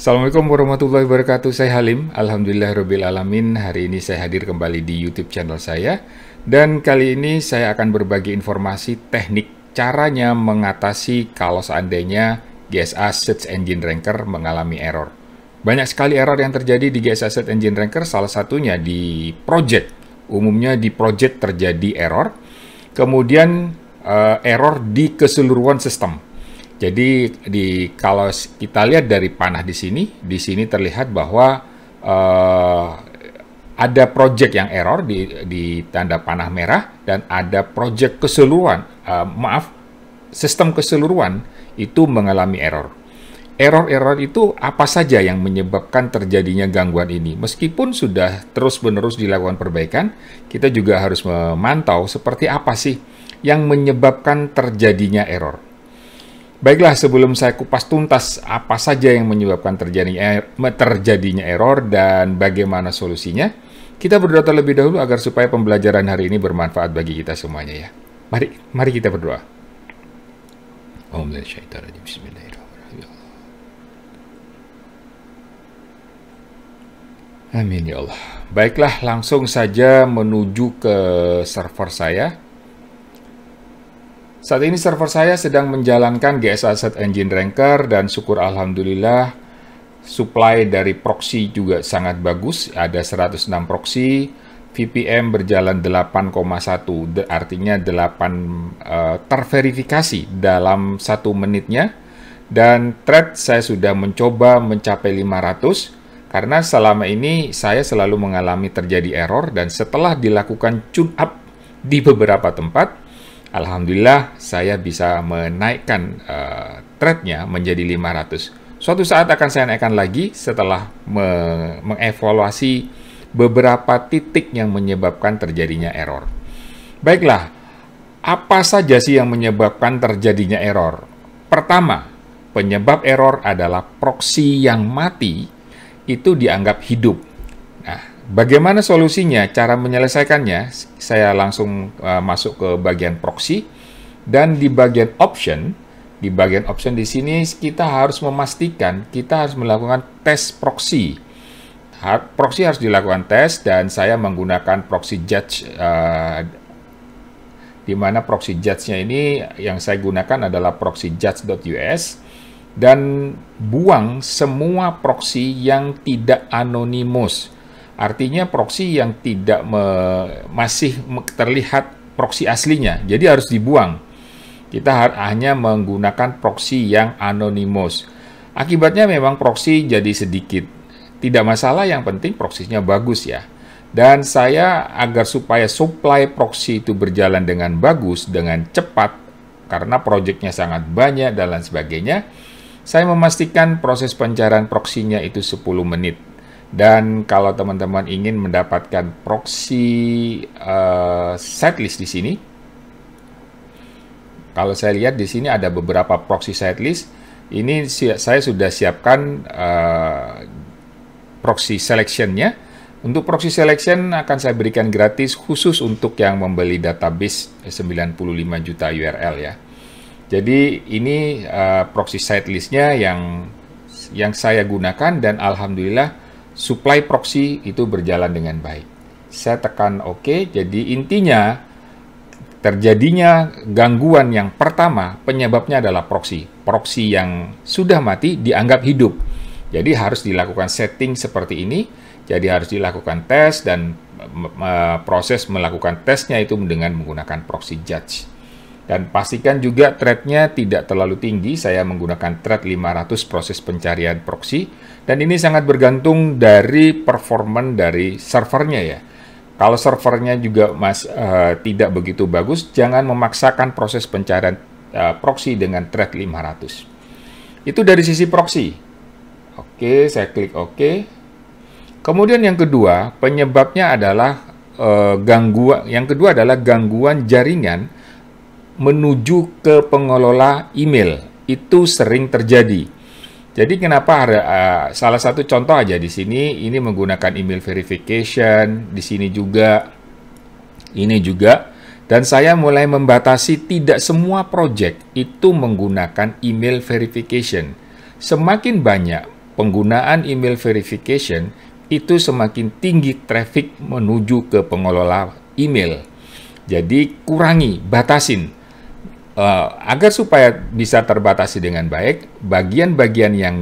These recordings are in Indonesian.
Assalamualaikum warahmatullahi wabarakatuh. Saya Halim. Alhamdulillahirabbil alamin. Hari ini saya hadir kembali di YouTube channel saya. Dan kali ini saya akan berbagi informasi teknik caranya mengatasi kalau seandainya GSA Search Engine Ranker mengalami error. Banyak sekali error yang terjadi di GSA Search Engine Ranker, salah satunya di project. Umumnya di project terjadi error. Kemudian error di keseluruhan sistem. Jadi kalau kita lihat dari panah di sini terlihat bahwa ada project yang error di tanda panah merah dan ada project keseluruhan, sistem keseluruhan itu mengalami error. Error-error itu apa saja yang menyebabkan terjadinya gangguan ini? Meskipun sudah terus-menerus dilakukan perbaikan, kita juga harus memantau seperti apa sih yang menyebabkan terjadinya error. Baiklah, sebelum saya kupas tuntas apa saja yang menyebabkan terjadinya error dan bagaimana solusinya, kita berdoa terlebih dahulu agar supaya pembelajaran hari ini bermanfaat bagi kita semuanya ya. Mari kita berdoa. Bismillahirrahmanirrahim. Amin ya Allah. Baiklah, langsung saja menuju ke server saya. Saat ini server saya sedang menjalankan GSA Search Engine Ranker dan syukur alhamdulillah supply dari proxy juga sangat bagus. Ada 106 proxy, VPM berjalan 8,1, artinya 8 terverifikasi dalam 1 menitnya. Dan thread saya sudah mencoba mencapai 500 karena selama ini saya selalu mengalami terjadi error dan setelah dilakukan tune up di beberapa tempat, alhamdulillah, saya bisa menaikkan thread-nya menjadi 500. Suatu saat akan saya naikkan lagi setelah mengevaluasi beberapa titik yang menyebabkan terjadinya error. Baiklah, apa saja sih yang menyebabkan terjadinya error? Pertama, penyebab error adalah proxy yang mati itu dianggap hidup. Nah, bagaimana solusinya? Cara menyelesaikannya, saya langsung masuk ke bagian proxy dan di bagian option. Di bagian option di sini kita harus memastikan kita harus melakukan tes proxy. Proxy harus dilakukan tes dan saya menggunakan proxy judge. Di mana proxy judge-nya ini yang saya gunakan adalah proxy judge.us dan buang semua proxy yang tidak anonymous. Artinya proxy yang tidak masih terlihat proxy aslinya, jadi harus dibuang. Kita hanya menggunakan proxy yang anonymous. Akibatnya memang proxy jadi sedikit. Tidak masalah, yang penting proxy-nya bagus ya. Dan saya agar supaya supply proxy itu berjalan dengan bagus, dengan cepat, karena project-nya sangat banyak dan lain sebagainya, saya memastikan proses pencarian proxy-nya itu 10 menit. Dan kalau teman-teman ingin mendapatkan proxy setlist di sini, kalau saya lihat di sini ada beberapa proxy setlist. Ini saya sudah siapkan proxy selection-nya. Untuk proxy selection akan saya berikan gratis khusus untuk yang membeli database 95 juta URL ya. Jadi ini proxy setlist-nya yang saya gunakan dan alhamdulillah supply proxy itu berjalan dengan baik. Saya tekan OK, jadi intinya terjadinya gangguan yang pertama penyebabnya adalah proxy. Proxy yang sudah mati dianggap hidup. Jadi harus dilakukan setting seperti ini. Jadi harus dilakukan tes dan proses melakukan tesnya itu dengan menggunakan proxy judge. Dan pastikan juga thread-nya tidak terlalu tinggi, saya menggunakan thread 500 proses pencarian proxy. Dan ini sangat bergantung dari performance dari servernya ya. Kalau servernya juga tidak begitu bagus, jangan memaksakan proses pencarian proxy dengan thread 500. Itu dari sisi proxy. Oke, saya klik OK. Kemudian yang kedua, penyebabnya adalah gangguan jaringan menuju ke pengelola email. Itu sering terjadi. Jadi kenapa ada salah satu contoh aja di sini, ini menggunakan email verification, di sini juga, ini juga, dan saya mulai membatasi tidak semua project itu menggunakan email verification. Semakin banyak penggunaan email verification, itu semakin tinggi traffic menuju ke pengelola email. Jadi kurangi, batasin. Agar supaya bisa terbatasi dengan baik, bagian-bagian yang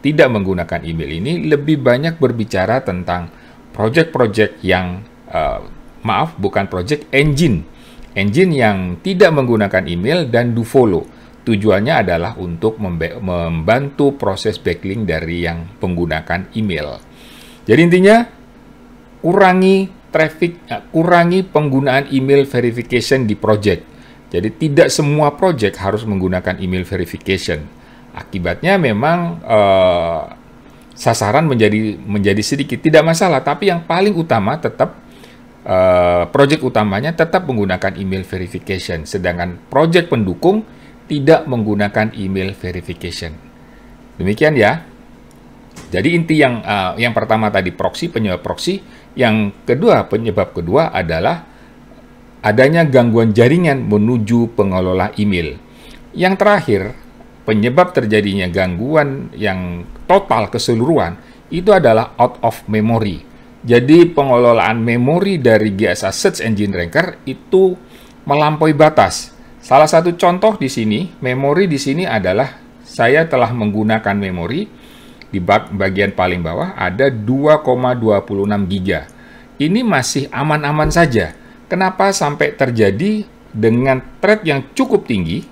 tidak menggunakan email ini lebih banyak berbicara tentang project-project yang, bukan project, engine yang tidak menggunakan email dan do follow. Tujuannya adalah untuk membantu proses backlink dari yang menggunakan email. Jadi intinya, kurangi traffic, kurangi penggunaan email verification di project. Jadi tidak semua project harus menggunakan email verification. Akibatnya memang sasaran menjadi sedikit, tidak masalah. Tapi yang paling utama tetap project utamanya tetap menggunakan email verification, sedangkan project pendukung tidak menggunakan email verification. Demikian ya. Jadi inti yang pertama tadi proxy, penyebab proxy. Yang kedua, penyebab kedua adalah adanya gangguan jaringan menuju pengelola email. Yang terakhir, penyebab terjadinya gangguan yang total keseluruhan itu adalah out of memory. Jadi pengelolaan memori dari GSA Search Engine Ranker itu melampaui batas. Salah satu contoh di sini, memori di sini adalah saya telah menggunakan memori di bagian paling bawah ada 2,26 GB. Ini masih aman-aman saja. Kenapa sampai terjadi dengan thread yang cukup tinggi,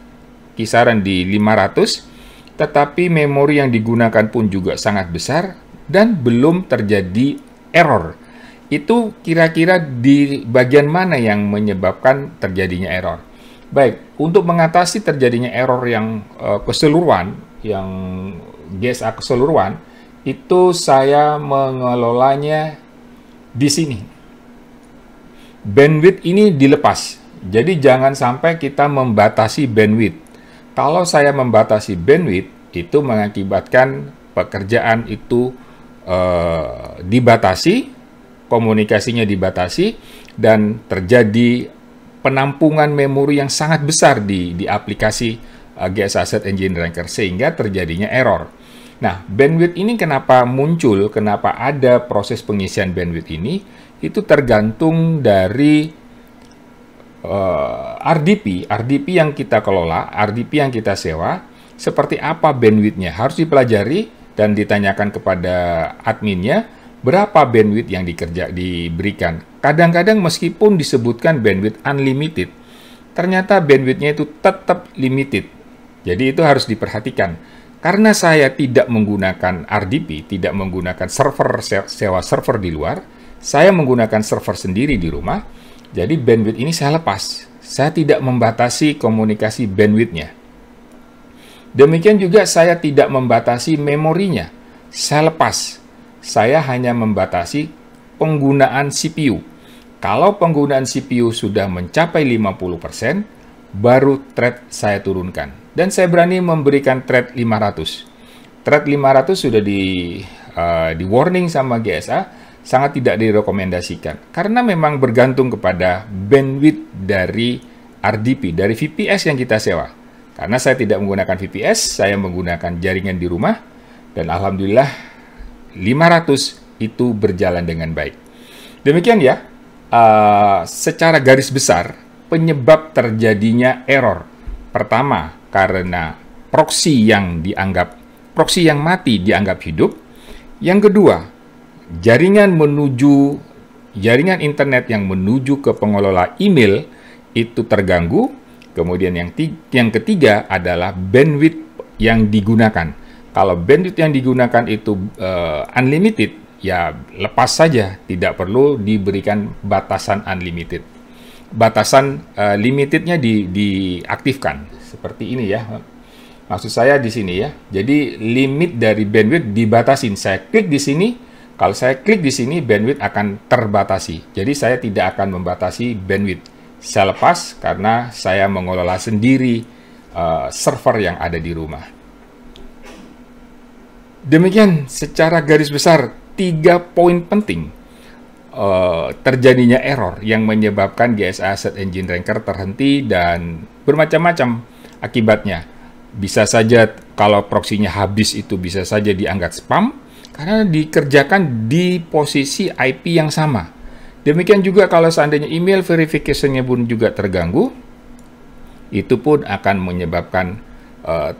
kisaran di 500, tetapi memori yang digunakan pun juga sangat besar dan belum terjadi error? Itu kira-kira di bagian mana yang menyebabkan terjadinya error? Baik, untuk mengatasi terjadinya error yang keseluruhan, yang GSA keseluruhan, itu saya mengelolanya di sini. Bandwidth ini dilepas. Jadi jangan sampai kita membatasi bandwidth. Kalau saya membatasi bandwidth, itu mengakibatkan pekerjaan itu dibatasi, komunikasinya dibatasi, dan terjadi penampungan memori yang sangat besar di aplikasi GSA Search Engine Ranker, sehingga terjadinya error. Nah, bandwidth ini kenapa muncul, kenapa ada proses pengisian bandwidth ini, itu tergantung dari RDP yang kita kelola, RDP yang kita sewa, seperti apa bandwidth-nya. Harus dipelajari dan ditanyakan kepada adminnya berapa bandwidth yang diberikan. Kadang-kadang meskipun disebutkan bandwidth unlimited, ternyata bandwidth-nya itu tetap limited. Jadi itu harus diperhatikan. Karena saya tidak menggunakan RDP, tidak menggunakan sewa server di luar, saya menggunakan server sendiri di rumah, jadi bandwidth ini saya lepas. Saya tidak membatasi komunikasi bandwidth-nya. Demikian juga saya tidak membatasi memorinya. Saya lepas. Saya hanya membatasi penggunaan CPU. Kalau penggunaan CPU sudah mencapai 50%, baru thread saya turunkan. Dan saya berani memberikan thread 500. Thread 500 sudah di warning sama GSA, sangat tidak direkomendasikan. Karena memang bergantung kepada bandwidth dari RDP, dari VPS yang kita sewa. Karena saya tidak menggunakan VPS, saya menggunakan jaringan di rumah, dan alhamdulillah 500 itu berjalan dengan baik. Demikian ya, secara garis besar, penyebab terjadinya error. Pertama, karena proxy yang mati dianggap hidup. Yang kedua, jaringan internet yang menuju ke pengelola email itu terganggu. Kemudian yang ketiga adalah bandwidth yang digunakan. Kalau bandwidth yang digunakan itu unlimited, ya lepas saja, tidak perlu diberikan batasan unlimited. Batasan limitednya diaktifkan, seperti ini ya. Maksud saya di sini ya. Jadi limit dari bandwidth dibatasin. Saya klik di sini, kalau saya klik di sini bandwidth akan terbatasi. Jadi saya tidak akan membatasi bandwidth. Saya lepas karena saya mengelola sendiri server yang ada di rumah. Demikian secara garis besar 3 poin penting terjadinya error yang menyebabkan GSA Search Engine Ranker terhenti dan bermacam-macam akibatnya. Bisa saja kalau proksinya habis itu bisa saja dianggap spam karena dikerjakan di posisi IP yang sama. Demikian juga kalau seandainya email verification-nya pun juga terganggu, itu pun akan menyebabkan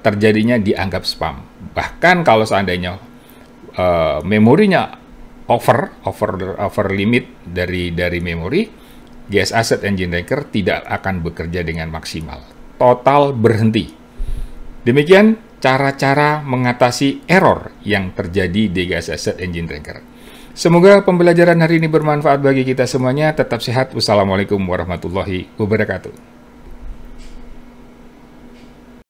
terjadinya dianggap spam. Bahkan kalau seandainya memorinya over limit dari memori, GS Asset Engine Ranker tidak akan bekerja dengan maksimal. Total berhenti. Demikian cara-cara mengatasi error yang terjadi di GS Asset Engine Ranker. Semoga pembelajaran hari ini bermanfaat bagi kita semuanya. Tetap sehat. Wassalamualaikum warahmatullahi wabarakatuh.